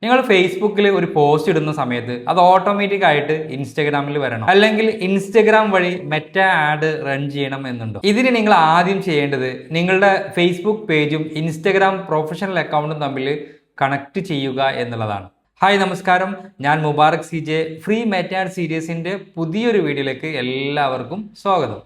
നിങ്ങൾ ഫേസ്ബുക്കിൽ ഒരു പോസ്റ്റ് ഇടുന്ന സമയത്ത് അത് ഓട്ടോമാറ്റിക് ആയിട്ട് ഇൻസ്റ്റഗ്രാമിൽ വരണം, അല്ലെങ്കിൽ ഇൻസ്റ്റഗ്രാം വഴി മെറ്റ ആഡ് റൺ ചെയ്യണം എന്നുണ്ടോ? ഇതിന് നിങ്ങൾ ആദ്യം ചെയ്യേണ്ടത് നിങ്ങളുടെ ഫേസ്ബുക്ക് പേജും ഇൻസ്റ്റഗ്രാം പ്രൊഫഷണൽ അക്കൗണ്ടും തമ്മിൽ കണക്ട് ചെയ്യുക എന്നുള്ളതാണ്. ഹായ് നമസ്കാരം, ഞാൻ Mubarak CJ. Free Meta add സീരീസിന്റെ പുതിയൊരു വീഡിയോയിലേക്ക് എല്ലാവർക്കും സ്വാഗതം.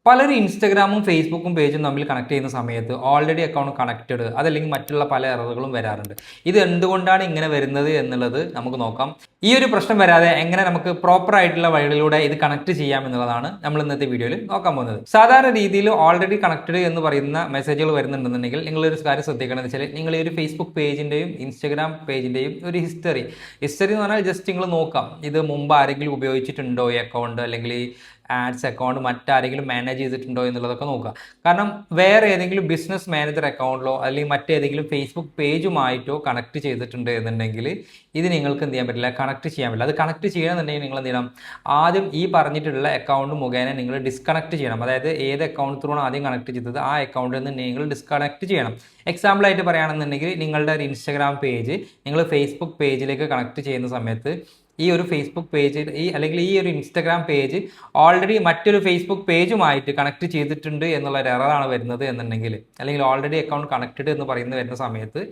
പലരും ഇൻസ്റ്റഗ്രാമും ഫേസ്ബുക്കും പേജും തമ്മിൽ കണക്ട് ചെയ്യുന്ന സമയത്ത് ഓൾറെഡി അക്കൗണ്ട് കണക്റ്റഡ് അതല്ലെങ്കിൽ മറ്റുള്ള പല എററുകളും വരാറുണ്ട്. ഇത് എന്തുകൊണ്ടാണ് ഇങ്ങനെ വരുന്നത് എന്നുള്ളത് നമുക്ക് നോക്കാം. ഈ ഒരു പ്രശ്നം വരാതെ എങ്ങനെ നമുക്ക് പ്രോപ്പർ ആയിട്ടുള്ള വഴികളിലൂടെ ഇത് കണക്ട് ചെയ്യാം എന്നുള്ളതാണ് നമ്മൾ ഇന്നത്തെ വീഡിയോയിൽ നോക്കാൻ പോകുന്നത്. സാധാരണ രീതിയിൽ ഓൾറെഡി കണക്റ്റഡ് എന്ന് പറയുന്ന മെസ്സേജുകൾ വരുന്നുണ്ടെന്നുണ്ടെങ്കിൽ നിങ്ങളൊരു കാര്യം ശ്രദ്ധിക്കണം എന്ന് വെച്ചാൽ, നിങ്ങൾ ഈ ഒരു ഫേസ്ബുക്ക് പേജിൻ്റെയും ഇൻസ്റ്റഗ്രാം പേജിൻ്റെയും ഒരു ഹിസ്റ്ററി എന്ന് പറഞ്ഞാൽ ജസ്റ്റ് നിങ്ങൾ നോക്കാം, ഇത് മുമ്പ് ആരെങ്കിലും ഉപയോഗിച്ചിട്ടുണ്ടോ ഈ അക്കൗണ്ട്, അല്ലെങ്കിൽ ആഡ്സ് അക്കൗണ്ട് മറ്റാരെങ്കിലും മാനേജ് ചെയ്തിട്ടുണ്ടോ എന്നുള്ളതൊക്കെ നോക്കുക. കാരണം വേറെ ഏതെങ്കിലും ബിസിനസ് മാനേജർ അക്കൗണ്ടിലോ അല്ലെങ്കിൽ മറ്റേതെങ്കിലും ഫേസ്ബുക്ക് പേജുമായിട്ടോ കണക്ട് ചെയ്തിട്ടുണ്ട് എന്നുണ്ടെങ്കിൽ ഇത് നിങ്ങൾക്ക് എന്ത് ചെയ്യാൻ പറ്റില്ല, കണക്ട് ചെയ്യാൻ പറ്റില്ല. അത് കണക്ട് ചെയ്യണമെന്നുണ്ടെങ്കിൽ നിങ്ങൾ എന്ത് ചെയ്യണം, ആദ്യം ഈ പറഞ്ഞിട്ടുള്ള അക്കൗണ്ട് മുഖേന നിങ്ങൾ ഡിസ്കണക്ട് ചെയ്യണം. അതായത് ഏത് അക്കൗണ്ട് ത്രൂ ആണ് ആദ്യം കണക്ട് ചെയ്തത് ആ അക്കൗണ്ടിൽ നിന്ന് നിങ്ങൾ ഡിസ്കണക്ട് ചെയ്യണം. എക്സാമ്പിളായിട്ട് പറയുകയാണെന്നുണ്ടെങ്കിൽ നിങ്ങളുടെ ഒരു ഇൻസ്റ്റഗ്രാം പേജ് നിങ്ങൾ ഫേസ്ബുക്ക് പേജിലേക്ക് കണക്ട് ചെയ്യുന്ന സമയത്ത് ഈ ഒരു ഫേസ്ബുക്ക് പേജ് അല്ലെങ്കിൽ ഈ ഒരു ഇൻസ്റ്റഗ്രാം പേജ് ഓൾറെഡി മറ്റൊരു ഫേസ്ബുക്ക് പേജുമായിട്ട് കണക്ട് ചെയ്തിട്ടുണ്ട് എന്നുള്ള ഒരു എററാണ് വരുന്നത് എന്നുണ്ടെങ്കിൽ, അല്ലെങ്കിൽ ഓൾറെഡി അക്കൗണ്ട് കണക്റ്റഡ് എന്ന് വരുന്ന സമയത്ത്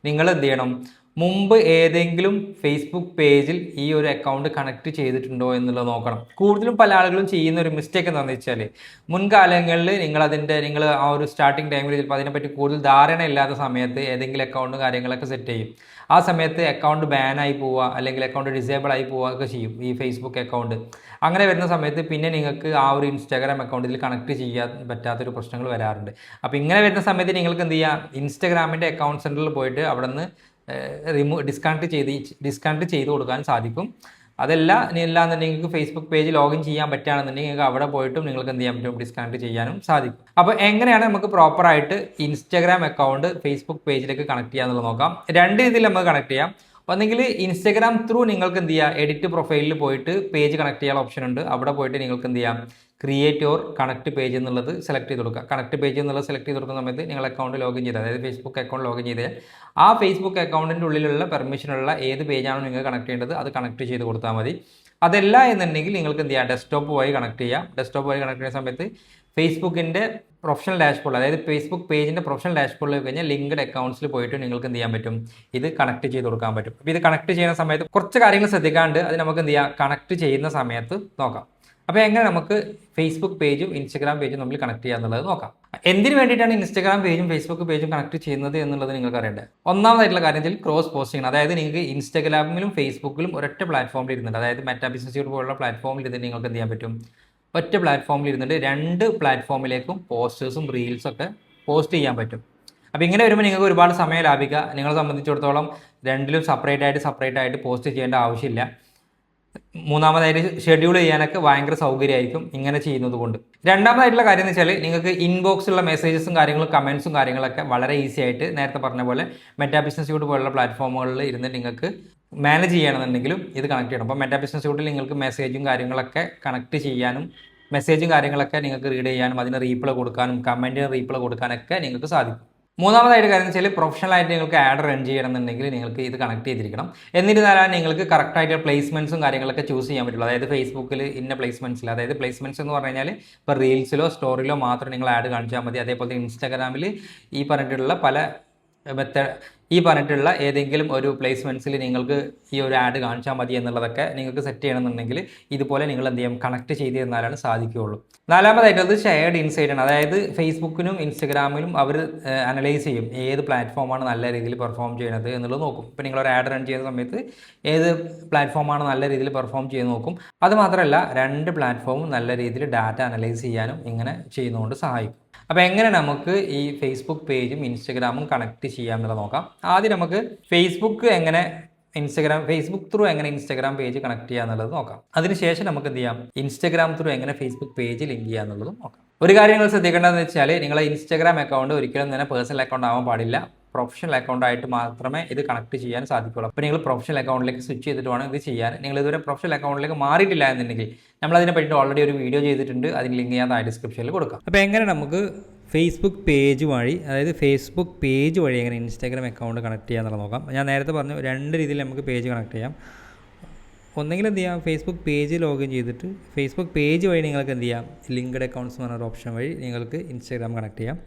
നിങ്ങൾ എന്ത് ചെയ്യണം, മുമ്പ് ഏതെങ്കിലും ഫേസ്ബുക്ക് പേജിൽ ഈ ഒരു അക്കൗണ്ട് കണക്ട് ചെയ്തിട്ടുണ്ടോ എന്നുള്ളത് നോക്കണം. കൂടുതലും പല ആളുകളും ചെയ്യുന്ന ഒരു മിസ്റ്റേക്ക് എന്താണെന്ന് വെച്ചാൽ, മുൻകാലങ്ങളിൽ നിങ്ങൾ ആ ഒരു സ്റ്റാർട്ടിങ് ടൈമിൽ ചിലപ്പോൾ അതിനെപ്പറ്റി കൂടുതൽ ധാരണ ഇല്ലാത്ത സമയത്ത് ഏതെങ്കിലും അക്കൗണ്ട് കാര്യങ്ങളൊക്കെ സെറ്റ് ചെയ്യും. ആ സമയത്ത് അക്കൗണ്ട് ബാനായി പോവുക അല്ലെങ്കിൽ അക്കൗണ്ട് ഡിസേബിൾ ആയി പോവുകയൊക്കെ ചെയ്യും ഈ ഫേസ്ബുക്ക് അക്കൗണ്ട്. അങ്ങനെ വരുന്ന സമയത്ത് പിന്നെ നിങ്ങൾക്ക് ആ ഒരു ഇൻസ്റ്റാഗ്രാം അക്കൗണ്ടിൽ കണക്ട് ചെയ്യാൻ പറ്റാത്തൊരു പ്രശ്നങ്ങൾ വരാറുണ്ട്. അപ്പോൾ ഇങ്ങനെ വരുന്ന സമയത്ത് നിങ്ങൾക്ക് എന്ത് ചെയ്യാം, ഇൻസ്റ്റാഗ്രാമിൻ്റെ അക്കൗണ്ട് സെൻറ്ററിൽ പോയിട്ട് അവിടെ നിന്ന് ഡിസ്കണക്ട് ചെയ്ത് കൊടുക്കാൻ സാധിക്കും. അല്ലാന്നുണ്ടെങ്കിൽ നിങ്ങൾക്ക് ഫേസ്ബുക്ക് പേജ് ലോഗിൻ ചെയ്യാൻ പറ്റുകയാണെന്നുണ്ടെങ്കിൽ നിങ്ങൾക്ക് അവിടെ പോയിട്ടും നിങ്ങൾക്ക് എന്ത് ചെയ്യാൻ പറ്റും, ഡിസ്കണക്ട് ചെയ്യാനും സാധിക്കും. അപ്പോൾ എങ്ങനെയാണ് നമുക്ക് പ്രോപ്പറായിട്ട് ഇൻസ്റ്റാഗ്രാം അക്കൗണ്ട് ഫേസ്ബുക്ക് പേജിലേക്ക് കണക്ട് ചെയ്യാന്നുള്ളത് നോക്കാം. രണ്ട് രീതിയിൽ നമുക്ക് കണക്ട് ചെയ്യാം. ഒന്നെങ്കിൽ ഇൻസ്റ്റാഗ്രാം ത്രൂ നിങ്ങൾക്ക് എന്ത് ചെയ്യുക, എഡിറ്റ് പ്രൊഫൈലിൽ പോയിട്ട് പേജ് കണക്ട് ചെയ്യാനുള്ള ഓപ്ഷൻ ഉണ്ട്. അവിടെ പോയിട്ട് നിങ്ങൾക്ക് എന്ത് ചെയ്യാം, ക്രിയേറ്റ് ഓർ കണക്ട് പേജ് എന്നുള്ളത് സെലക്ട് ചെയ്ത് കൊടുക്കുക. കണക്ട് പേജ് എന്നുള്ളത് സെലക്ട് ചെയ്ത് കൊടുക്കുന്ന സമയത്ത് നിങ്ങൾ അക്കൗണ്ട് ലോഗിൻ ചെയ്ത്, അതായത് ഫേസ്ബുക്ക് അക്കൗണ്ട് ലോഗിൻ ചെയ്താൽ ആ ഫേസ്ബുക്ക് അക്കൗണ്ടിൻ്റെ ഉള്ളിലുള്ള പെർമിഷനുള്ള ഏത് പേജാണോ നിങ്ങൾ കണക്ട് ചെയ്യേണ്ടത് അത് കണക്ട് ചെയ്ത് കൊടുത്താൽ മതി. അതല്ല എന്നുണ്ടെങ്കിൽ നിങ്ങൾക്ക് എന്ത് ചെയ്യാം, ഡെസ്ക്ടോപ്പ് വഴി കണക്ട് ചെയ്യാം. ഡെസ്ക്ടോപ്പ് വഴി കണക്ട് ചെയ്യുന്ന സമയത്ത് ഫേസ്ബുക്കിൻ്റെ പ്രൊഫഷണൽ ഡാഷ്ബോർഡ്, അതായത് ഫേസ്ബുക്ക് പേജിൻ്റെ പ്രൊഫഷണൽ ഡാഷ്ബോർഡിൽ കഴിഞ്ഞാൽ ലിങ്ക്ഡ് അക്കൗണ്ട്സിൽ പോയിട്ട് നിങ്ങൾക്ക് എന്ത് ചെയ്യാൻ പറ്റും, ഇത് കണക്ട് ചെയ്ത് കൊടുക്കാൻ പറ്റും. അപ്പോൾ ഇത് കണക്ട് ചെയ്യുന്ന സമയത്ത് കുറച്ച് കാര്യങ്ങൾ ശ്രദ്ധിക്കാണ്ട് അത് നമുക്ക് എന്ത് ചെയ്യാം, കണക്ട് ചെയ്യുന്ന സമയത്ത് നോക്കാം. അപ്പോൾ എങ്ങനെ നമുക്ക് ഫേസ്ബുക്ക് പേജും ഇൻസ്റ്റഗ്രാം പേജും തമ്മിൽ കണക്ട് ചെയ്യുക എന്നുള്ളത് നോക്കാം. എന്തിനു വേണ്ടിയിട്ടാണ് ഇൻസ്റ്റഗ്രാം പേജും ഫേസ്ബുക്ക് പേജും കണക്ട് ചെയ്യുന്നത് എന്നുള്ളത് നിങ്ങൾക്ക് അറിയേണ്ടത്. ഒന്നാമതായിട്ടുള്ള കാര്യം വെച്ചാൽ ക്രോസ് പോസ്റ്റിംഗ്. അതായത് നിങ്ങൾക്ക് ഇൻസ്റ്റഗ്രാമിലും ഫേസ്ബുക്കിലും ഒരൊറ്റ പ്ലാറ്റ്ഫോമിൽ ഇരുന്നുണ്ട്, അതായത് മെറ്റാ ബിസിനസ് സ്യൂട്ട് പോലുള്ള പ്ലാറ്റ്ഫോമിൽ ഇരുന്നിട്ട് നിങ്ങൾക്ക് എന്ത് ചെയ്യാൻ പറ്റും, ഒറ്റ പ്ലാറ്റ്ഫോമിൽ ഇരുന്നിട്ട് രണ്ട് പ്ലാറ്റ്ഫോമിലേക്കും പോസ്റ്റേഴ്സും റീൽസും ഒക്കെ പോസ്റ്റ് ചെയ്യാൻ പറ്റും. അപ്പോൾ ഇങ്ങനെ വരുമ്പോൾ നിങ്ങൾക്ക് ഒരുപാട് സമയം ലാഭിക്കുക. നിങ്ങളെ സംബന്ധിച്ചിടത്തോളം രണ്ടിലും സെപ്പറേറ്റ് ആയിട്ട് പോസ്റ്റ് ചെയ്യേണ്ട ആവശ്യമില്ല. മൂന്നാമതായിട്ട് ഷെഡ്യൂൾ ചെയ്യാനൊക്കെ ഭയങ്കര സൗകര്യമായിരിക്കും ഇങ്ങനെ ചെയ്യുന്നത് കൊണ്ട്. രണ്ടാമതായിട്ടുള്ള കാര്യം എന്ന് വെച്ചാൽ, നിങ്ങൾക്ക് ഇൻബോക്സിലുള്ള മെസ്സേജസും കാര്യങ്ങളും കമൻസും കാര്യങ്ങളൊക്കെ വളരെ ഈസി ആയിട്ട് നേരത്തെ പറഞ്ഞ പോലെ മെറ്റാ ബിസിനസ് സ്യൂട്ട് പോലുള്ള പ്ലാറ്റ്ഫോമുകളിൽ ഇരുന്ന് നിങ്ങൾക്ക് മാനേജ് ചെയ്യണമെന്നുണ്ടെങ്കിലും ഇത് കണക്ട് ചെയ്യണം. അപ്പോൾ മെറ്റാ ബിസിനസ് സ്യൂട്ടിൽ നിങ്ങൾക്ക് മെസ്സേജും കാര്യങ്ങളൊക്കെ കണക്ട് ചെയ്യാനും മെസ്സേജും കാര്യങ്ങളൊക്കെ നിങ്ങൾക്ക് റീഡ് ചെയ്യാനും അതിന് റീപ്ലൈ കൊടുക്കാനും കമൻറ്റിന് റീപ്ലൈ കൊടുക്കാനൊക്കെ നിങ്ങൾക്ക് സാധിക്കും. മൂന്നാമതായിട്ട് കാര്യം എന്ന് വെച്ചാൽ, പ്രൊഫഷണലായിട്ട് നിങ്ങൾക്ക് ആഡ് റൺ ചെയ്യണമെന്നുണ്ടെങ്കിൽ നിങ്ങൾക്ക് ഇത് കണക്ട് ചെയ്തിരിക്കണം. എന്നിരുന്നാലും നിങ്ങൾക്ക് കറക്റ്റായിട്ട് പ്ലേസ്മെൻറ്റ്സും കാര്യങ്ങളൊക്കെ ചൂസ് ചെയ്യാൻ പറ്റുള്ളൂ. അതായത് ഫേസ്ബുക്കിൽ ഇന്ന പ്ലേസ്മെൻറ്റ്സിൽ, അതായത് പ്ലേസ്മെൻറ്റ്സ് എന്ന് പറഞ്ഞു കഴിഞ്ഞാൽ ഇപ്പോൾ റീൽസിലോ സ്റ്റോറിയിലോ മാത്രം നിങ്ങൾ ആഡ് കാണിച്ചാൽ മതി. അതേപോലെ ഇൻസ്റ്റാഗ്രാമിൽ ഈ പറഞ്ഞിട്ടുള്ള ഏതെങ്കിലും ഒരു പ്ലേസ്മെൻറ്റ്സിൽ നിങ്ങൾക്ക് ഈ ഒരു ആഡ് കാണിച്ചാൽ മതി എന്നുള്ളതൊക്കെ നിങ്ങൾക്ക് സെറ്റ് ചെയ്യണമെന്നുണ്ടെങ്കിൽ ഇതുപോലെ നിങ്ങൾ എന്ത് ചെയ്യും, കണക്ട് ചെയ്ത് തന്നാലാണ് സാധിക്കുകയുള്ളൂ. നാലാമതായിട്ടത് ഷെയർഡ് ഇൻസൈറ്റ് ആണ്. അതായത് ഫേസ്ബുക്കിനും ഇൻസ്റ്റഗ്രാമിലും അവർ അനലൈസ് ചെയ്യും ഏത് പ്ലാറ്റ്ഫോമാണ് നല്ല രീതിയിൽ പെർഫോം ചെയ്യുന്നത് എന്നുള്ളത് നോക്കും. ഇപ്പോൾ നിങ്ങളൊരു ആഡ് റൺ ചെയ്യുന്ന സമയത്ത് ഏത് പ്ലാറ്റ്ഫോമാണ് നല്ല രീതിയിൽ പെർഫോം ചെയ്ത് നോക്കും. അതുമാത്രമല്ല രണ്ട് പ്ലാറ്റ്ഫോമും നല്ല രീതിയിൽ ഡാറ്റ അനലൈസ് ചെയ്യാനും ഇങ്ങനെ ചെയ്യുന്നതുകൊണ്ട് സഹായിക്കും. അപ്പോൾ എങ്ങനെ നമുക്ക് ഈ ഫേസ്ബുക്ക് പേജും ഇൻസ്റ്റഗ്രാമും കണക്ട് ചെയ്യാമെന്നുള്ളത് നോക്കാം. ആദ്യം നമുക്ക് ഫേസ്ബുക്ക് ത്രൂ എങ്ങനെ ഇൻസ്റ്റഗ്രാം പേജ് കണക്ട് ചെയ്യുക എന്നുള്ളത് നോക്കാം. അതിനുശേഷം നമുക്ക് എന്ത് ചെയ്യാം, ഇൻസ്റ്റഗ്രാം ത്രൂ എങ്ങനെ ഫേസ്ബുക്ക് പേജ് ലിങ്ക് ചെയ്യുക എന്നുള്ളതും നോക്കാം. ഒരു കാര്യം നിങ്ങൾ ശ്രദ്ധിക്കേണ്ടതെന്ന് വെച്ചാൽ, നിങ്ങളെ ഇൻസ്റ്റഗ്രാം അക്കൗണ്ട് ഒരിക്കലും തന്നെ പേഴ്സണൽ അക്കൗണ്ട് ആവാൻ പാടില്ല. പ്രൊഫഷണൽ അക്കൗണ്ടായിട്ട് മാത്രമേ ഇത് കണക്ട് ചെയ്യാൻ സാധിക്കുള്ളൂ. അപ്പോൾ നിങ്ങൾ പ്രൊഫഷണൽ അക്കൗണ്ടിലേക്ക് സ്വിച്ച് ചെയ്തിട്ട് വേണം ഇത് ചെയ്യാൻ. നിങ്ങൾ ഇതുവരെ പ്രൊഫഷണൽ അക്കൗണ്ടിലേക്ക് മാറിയിട്ടില്ല എന്നുണ്ടെങ്കിൽ നമ്മളതിനെ പറ്റിയിട്ട് ഓൾറെഡി ഒരു വീഡിയോ ചെയ്തിട്ടുണ്ട്, അതിന് ലിങ്ക് ഞാൻ താഴെ ഡിസ്ക്രിപ്ഷനിൽ കൊടുക്കാം. അപ്പോൾ എങ്ങനെ നമുക്ക് ഫേസ്ബുക്ക് പേജ് വഴി, അതായത് ഫേസ്ബുക്ക് പേജ് വഴി എങ്ങനെ ഇൻസ്റ്റാഗ്രാം അക്കൗണ്ട് കണക്ട് ചെയ്യാമെന്നുള്ളത് നോക്കാം. ഞാൻ നേരത്തെ പറഞ്ഞു 2 രീതിയിൽ നമുക്ക് പേജ് കണക്ട് ചെയ്യാം. ഒന്നെങ്കിൽ എന്ത് ചെയ്യാം, ഫേസ്ബുക്ക് പേജ് ലോഗിൻ ചെയ്തിട്ട് ഫേസ്ബുക്ക് പേജ് വഴി നിങ്ങൾക്ക് എന്ത് ചെയ്യാം, ലിങ്ക്ഡ് അക്കൗണ്ട്സ് എന്ന് പറഞ്ഞൊരു ഓപ്ഷൻ വഴി നിങ്ങൾക്ക് ഇൻസ്റ്റാഗ്രാം കണക്ട് ചെയ്യാം.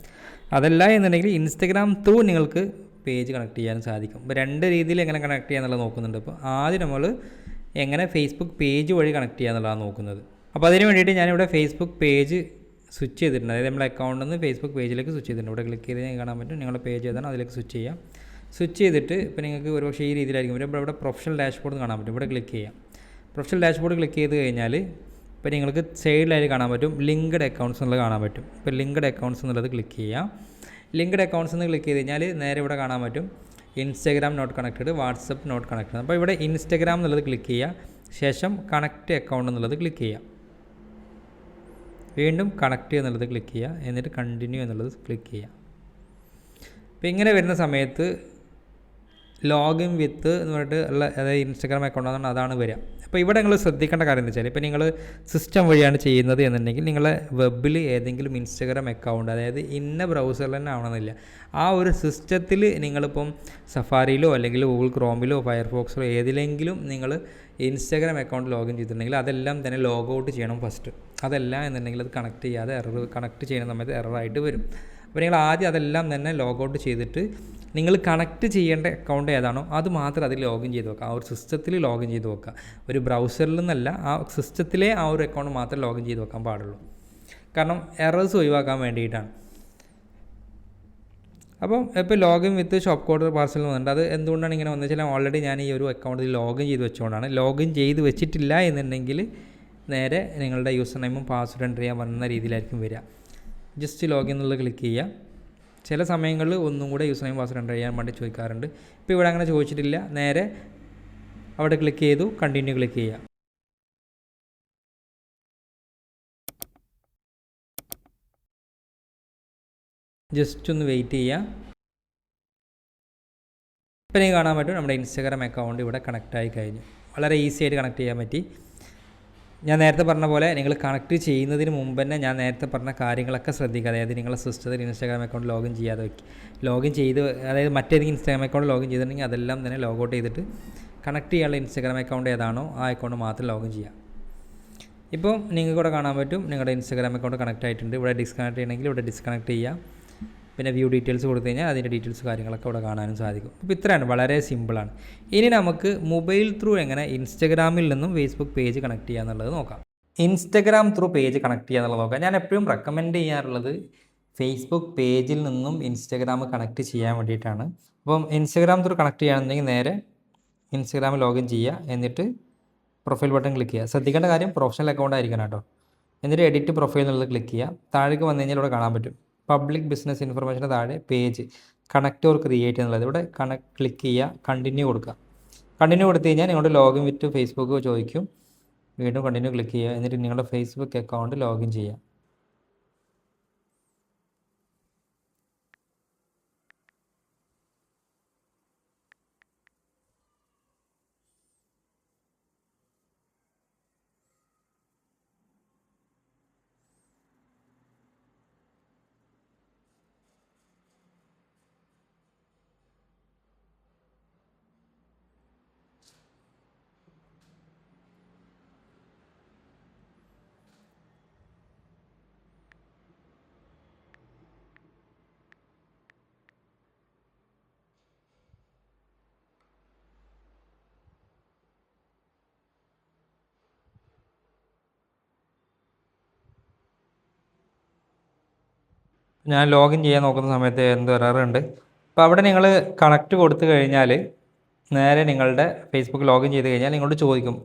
അതല്ല എന്നുണ്ടെങ്കിൽ ഇൻസ്റ്റാഗ്രാം ത്രൂ നിങ്ങൾക്ക് പേജ് കണക്ട് ചെയ്യാൻ സാധിക്കും. ഇപ്പോൾ 2 രീതിയിൽ എങ്ങനെ കണക്ട് ചെയ്യാന്നുള്ളത് നോക്കുന്നുണ്ട്. അപ്പോൾ ആദ്യം നമ്മൾ എങ്ങനെ ഫേസ്ബുക്ക് പേജ് വഴി കണക്ട് ചെയ്യാന്നുള്ളതാണ് നോക്കുന്നത്. അപ്പോൾ അതിന് വേണ്ടിയിട്ട് ഞാനിവിടെ ഫേസ്ബുക്ക് പേജ് സ്വിച്ച് ചെയ്തിട്ടുണ്ട്. അതായത് നമ്മുടെ അക്കൗണ്ടിൽ നിന്ന് ഫേസ്ബുക്ക് പേജിലേക്ക് സ്വിച്ച് ചെയ്തിട്ടുണ്ട്. ഇവിടെ ക്ലിക്ക് ചെയ്ത് കാണാൻ പറ്റും നിങ്ങളുടെ പേജ് ഏതാണ്, അതിലേക്ക് സ്വിച്ച് ചെയ്യാം. സ്വിച്ച് ചെയ്തിട്ട് ഇപ്പോൾ നിങ്ങൾക്ക് ഒരുപക്ഷെ ഈ രീതിയിലായിരിക്കും വരും. ഇവിടെ പ്രൊഫഷണൽ ഡാഷ്ബോർഡ് കാണാൻ പറ്റും. ഇവിടെ ക്ലിക്ക് ചെയ്യാം. പ്രൊഫഷണൽ ഡാഷ്ബോർഡ് ക്ലിക്ക് ചെയ്ത് കഴിഞ്ഞാൽ ഇപ്പോൾ നിങ്ങൾക്ക് സൈഡിലായിട്ട് കാണാൻ പറ്റും ലിങ്ക്ഡ് അക്കൗണ്ട്സ് എന്നുള്ളത് കാണാൻ പറ്റും. ഇപ്പോൾ ലിങ്ക്ഡ് അക്കൗണ്ട്സ് എന്നുള്ളത് ക്ലിക്ക് ചെയ്യാം. ലിങ്ക്ഡ് അക്കൗണ്ട്സ് എന്ന് ക്ലിക്ക് ചെയ്ത് കഴിഞ്ഞാൽ നേരെ ഇവിടെ കാണാൻ പറ്റും Instagram not connected, WhatsApp not connected. അപ്പോൾ ഇവിടെ ഇൻസ്റ്റാഗ്രാം എന്നുള്ളത് ക്ലിക്ക് ചെയ്യുക. ശേഷം കണക്റ്റ് അക്കൗണ്ട് എന്നുള്ളത് ക്ലിക്ക് ചെയ്യുക. വീണ്ടും കണക്റ്റ് എന്നുള്ളത് ക്ലിക്ക് ചെയ്യുക. എന്നിട്ട് കണ്ടിന്യൂ എന്നുള്ളത് ക്ലിക്ക് ചെയ്യുക. അപ്പോൾ ഇങ്ങനെ വരുന്ന സമയത്ത് ലോഗിൻ വിത്ത് എന്ന് പറഞ്ഞിട്ട് ഉള്ള, അതായത് ഇൻസ്റ്റാഗ്രാം അക്കൗണ്ട് അതാണ് വരിക. അപ്പോൾ ഇവിടെ നിങ്ങൾ ശ്രദ്ധിക്കേണ്ട കാര്യം എന്ന് വെച്ചാൽ, ഇപ്പോൾ നിങ്ങൾ സിസ്റ്റം വഴിയാണ് ചെയ്യുന്നത് എന്നുണ്ടെങ്കിൽ നിങ്ങളെ വെബിൽ ഏതെങ്കിലും ഇൻസ്റ്റാഗ്രാം അക്കൗണ്ട്, അതായത് ഇന്ന ബ്രൗസറിൽ തന്നെ ആവണമെന്നില്ല, ആ ഒരു സിസ്റ്റത്തിൽ നിങ്ങളിപ്പം സഫാരിയിലോ അല്ലെങ്കിൽ ഗൂഗിൾ ക്രോമിലോ ഫയർഫോക്സിലോ ഏതിലെങ്കിലും നിങ്ങൾ ഇൻസ്റ്റാഗ്രാം അക്കൗണ്ട് ലോഗിൻ ചെയ്തിട്ടുണ്ടെങ്കിൽ അതെല്ലാം തന്നെ ലോഗ് ഔട്ട് ചെയ്യണം ഫസ്റ്റ്. അതല്ല എന്നുണ്ടെങ്കിൽ അത് കണക്ട് ചെയ്യാതെ കണക്ട് ചെയ്യുന്ന സമയത്ത് എററായിട്ട് വരും. അപ്പോൾ നിങ്ങൾ ആദ്യം അതെല്ലാം തന്നെ ലോഗ് ഔട്ട് ചെയ്തിട്ട് നിങ്ങൾ കണക്ട് ചെയ്യേണ്ട അക്കൗണ്ട് ഏതാണോ അത് മാത്രം അതിൽ ലോഗിൻ ചെയ്ത് വെക്കുക. ആ ഒരു സിസ്റ്റത്തിൽ ലോഗിൻ ചെയ്ത് വെക്കുക. ഒരു ബ്രൗസറിൽ നിന്നല്ല, ആ സിസ്റ്റത്തിലെ ആ ഒരു അക്കൗണ്ട് മാത്രം ലോഗിൻ ചെയ്ത് വെക്കാൻ പാടുള്ളൂ. കാരണം എറേഴ്സ് ഒഴിവാക്കാൻ വേണ്ടിയിട്ടാണ്. അപ്പം ഇപ്പോൾ ലോഗിൻ വിത്ത് ഷോപ്പ് കോഡ് പാർസൽ വന്നിട്ടുണ്ട്. അത് എന്തുകൊണ്ടാണ് ഇങ്ങനെ വന്നു വെച്ചാൽ ഓൾറെഡി ഞാൻ ഈ ഒരു അക്കൗണ്ടിൽ ലോഗിൻ ചെയ്ത് വെച്ചുകൊണ്ടാണ്. ലോഗിൻ ചെയ്ത് വെച്ചിട്ടില്ല എന്നുണ്ടെങ്കിൽ നേരെ നിങ്ങളുടെ യൂസർ നെയിമും പാസ്വേഡ് എൻ്റർ ചെയ്യാൻ വന്ന രീതിയിലായിരിക്കും വരിക. ജസ്റ്റ് ലോഗിൻ എന്നുള്ളത് ക്ലിക്ക് ചെയ്യുക. ചില സമയങ്ങളിൽ ഒന്നും കൂടെ യൂസർ നെയിം പാസ്വേഡ് എൻ്റർ ചെയ്യാൻ വേണ്ടി ചോദിക്കാറുണ്ട്. ഇപ്പോൾ ഇവിടെ അങ്ങനെ ചോദിച്ചിട്ടില്ല. നേരെ അവിടെ ക്ലിക്ക് ചെയ്തു, കണ്ടിന്യൂ ക്ലിക്ക് ചെയ്യുക. ജസ്റ്റ് ഒന്ന് വെയിറ്റ് ചെയ്യുക. ഇപ്പം നിങ്ങൾക്ക് കാണാൻ പറ്റും നമ്മുടെ ഇൻസ്റ്റാഗ്രാം അക്കൗണ്ട് ഇവിടെ കണക്റ്റായി കഴിഞ്ഞു. വളരെ ഈസി ആയിട്ട് കണക്ട് ചെയ്യാൻ പറ്റി. ഞാൻ നേരത്തെ പറഞ്ഞ പോലെ നിങ്ങൾ കണക്ട് ചെയ്യുന്നതിന് മുമ്പ് തന്നെ ഞാൻ നേരത്തെ പറഞ്ഞ കാര്യങ്ങളൊക്കെ ശ്രദ്ധിക്കുക. അതായത് നിങ്ങളുടെ സിസ്റ്റത്തിൽ ഇൻസ്റ്റാഗ്രാം അക്കൗണ്ട് ലോഗിൻ ചെയ്യാതെ വയ്ക്കുക. ലോഗിൻ ചെയ്ത്, അതായത് മറ്റേതെങ്കിലും ഇൻസ്റ്റാഗ്രാം അക്കൗണ്ട് ലോഗിൻ ചെയ്തിട്ടുണ്ടെങ്കിൽ അതെല്ലാം തന്നെ ലോഗ് ഔട്ട് ചെയ്തിട്ട് കണക്ട് ചെയ്യാനുള്ള ഇൻസ്റ്റാഗ്രാം അക്കൗണ്ട് ഏതാണോ ആ അക്കൗണ്ട് മാത്രം ലോഗിൻ ചെയ്യുക. ഇപ്പോൾ നിങ്ങൾക്ക് ഇവിടെ കാണാൻ പറ്റും നിങ്ങളുടെ ഇൻസ്റ്റാഗ്രാം അക്കൗണ്ട് കണക്ട് ആയിട്ടുണ്ട്. ഇവിടെ ഡിസ്കണക്ട് ചെയ്യണമെങ്കിൽ ഇവിടെ ഡിസ്കണക്ട് ചെയ്യുക. പിന്നെ വ്യൂ ഡീറ്റെയിൽസ് കൊടുത്തു കഴിഞ്ഞാൽ അതിൻ്റെ ഡീറ്റെയിൽസ് കാര്യങ്ങളൊക്കെ ഇവിടെ കാണാനും സാധിക്കും. അപ്പോൾ ഇത്രയാണ്, വളരെ സിമ്പിളാണ്. ഇനി നമുക്ക് മൊബൈൽ ത്രൂ എങ്ങനെ ഇൻസ്റ്റാഗ്രാമിൽ നിന്നും ഫേസ്ബുക്ക് പേജ് കണക്ട് ചെയ്യുക എന്നുള്ളത് നോക്കാം. ഇൻസ്റ്റാഗ്രാം ത്രൂ പേജ് കണക്ട് ചെയ്യുക എന്നുള്ളത് നോക്കാം. ഞാൻ എപ്പോഴും റെക്കമെൻഡ് ചെയ്യാറുള്ളത് ഫേസ്ബുക്ക് പേജിൽ നിന്നും ഇൻസ്റ്റാഗ്രാം കണക്ട് ചെയ്യാൻ വേണ്ടിയിട്ടാണ്. അപ്പം ഇൻസ്റ്റാഗ്രാം ത്രൂ കണക്ട് ചെയ്യുകയാണെന്നുണ്ടെങ്കിൽ നേരെ ഇൻസ്റ്റാഗ്രാമിൽ ലോഗിൻ ചെയ്യുക. എന്നിട്ട് പ്രൊഫൈൽ ബട്ടൺ ക്ലിക്ക് ചെയ്യുക. ശ്രദ്ധിക്കേണ്ട കാര്യം പ്രൊഫഷണൽ അക്കൗണ്ട് ആയിരിക്കണം കേട്ടോ. എന്നിട്ട് എഡിറ്റ് പ്രൊഫൈൽ എന്നുള്ളത് ക്ലിക്ക് ചെയ്യുക. താഴേക്ക് വന്നു കഴിഞ്ഞാൽ ഇവിടെ കാണാൻ പറ്റും പബ്ലിക് ബിസിനസ് ഇൻഫർമേഷന് താഴെ പേജ് കണക്റ്റ് ഓർ ക്രിയേറ്റ് എന്നുള്ളത്. ഇവിടെ ക്ലിക്ക് ചെയ്യുക, കണ്ടിന്യൂ കൊടുക്കുക. കണ്ടിന്യൂ കൊടുത്തു കഴിഞ്ഞാൽ നിങ്ങളുടെ ലോഗിൻ വിത്ത് ഫേസ്ബുക്ക് ചോദിക്കും. വീണ്ടും കണ്ടിന്യൂ ക്ലിക്ക് ചെയ്യുക. എന്നിട്ട് നിങ്ങളുടെ ഫേസ്ബുക്ക് അക്കൗണ്ട് ലോഗിൻ ചെയ്യുക. ഞാൻ ലോഗിൻ ചെയ്യാൻ നോക്കുന്ന സമയത്ത് എന്ത് എററുണ്ട്. അപ്പോൾ അവിടെ നിങ്ങൾ കണക്റ്റ് കൊടുത്തു കഴിഞ്ഞാൽ നേരെ നിങ്ങളുടെ ഫേസ്ബുക്ക് ലോഗിൻ ചെയ്ത് കഴിഞ്ഞാൽ നിങ്ങളോട് ചോദിക്കും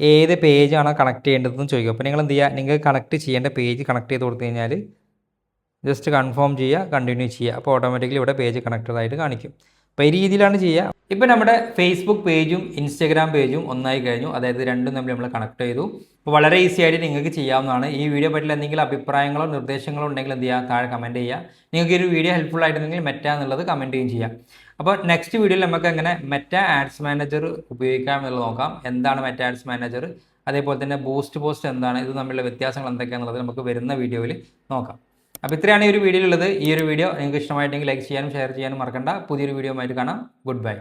ഏത് പേജാണോ കണക്ട് ചെയ്യേണ്ടതെന്ന് ചോദിക്കും. അപ്പോൾ നിങ്ങൾ എന്ത് ചെയ്യുക, നിങ്ങൾക്ക് കണക്ട് ചെയ്യേണ്ട പേജ് കണക്ട് ചെയ്ത് കൊടുത്തു കഴിഞ്ഞാൽ ജസ്റ്റ് കൺഫേം ചെയ്യുക, കണ്ടിന്യൂ ചെയ്യുക. അപ്പോൾ ഓട്ടോമാറ്റിക്കലി ഇവിടെ പേജ് കണക്റ്റഡ് ആയിട്ട് കാണിക്കും. അപ്പോൾ ഈ രീതിയിലാണ് ചെയ്യുക. ഇപ്പോൾ നമ്മുടെ ഫേസ്ബുക്ക് പേജും ഇൻസ്റ്റഗ്രാം പേജും ഒന്നായി കഴിഞ്ഞു, അതായത് രണ്ടും തമ്മിൽ നമ്മൾ കണക്ട് ചെയ്തു. അപ്പോൾ വളരെ ഈസി ആയിട്ട് നിങ്ങൾക്ക് ചെയ്യാവുന്നതാണ്. ഈ വീഡിയോ പറ്റിയുള്ള എന്തെങ്കിലും അഭിപ്രായങ്ങളോ നിർദ്ദേശങ്ങളോ ഉണ്ടെങ്കിൽ എന്ത് ചെയ്യുക, താഴെ കമൻറ്റ് ചെയ്യുക. നിങ്ങൾക്ക് ഈ ഒരു വീഡിയോ ഹെൽപ്ഫുൾ ആയിട്ടുണ്ടെങ്കിൽ മെറ്റ എന്നുള്ളത് കമൻറ്റ് ചെയ്യുകയും ചെയ്യാം. അപ്പോൾ നെക്സ്റ്റ് വീഡിയോയിൽ നമുക്ക് എങ്ങനെ മെറ്റ ആഡ്സ് മാനേജർ ഉപയോഗിക്കാം എന്നുള്ളത് നോക്കാം. എന്താണ് മെറ്റ ആഡ്സ് മാനേജർ, അതേപോലെ തന്നെ ബൂസ്റ്റ് പോസ്റ്റ് എന്താണ്, ഇത് തമ്മിലുള്ള വ്യത്യാസങ്ങൾ എന്തൊക്കെയാണെന്നുള്ളത് നമുക്ക് വരുന്ന വീഡിയോയിൽ നോക്കാം. അപ്പോൾ ഇത്രയാണ് ഈ ഒരു വീഡിയോയിലുള്ളത്. ഈ ഒരു വീഡിയോ നിങ്ങൾക്ക് ഇഷ്ടമായിട്ടെങ്കിൽ ലൈക്ക് ചെയ്യാനും ഷെയർ ചെയ്യാനും മറക്കണ്ട. പുതിയൊരു വീഡിയോ ആയിട്ട് കാണാം. Good bye.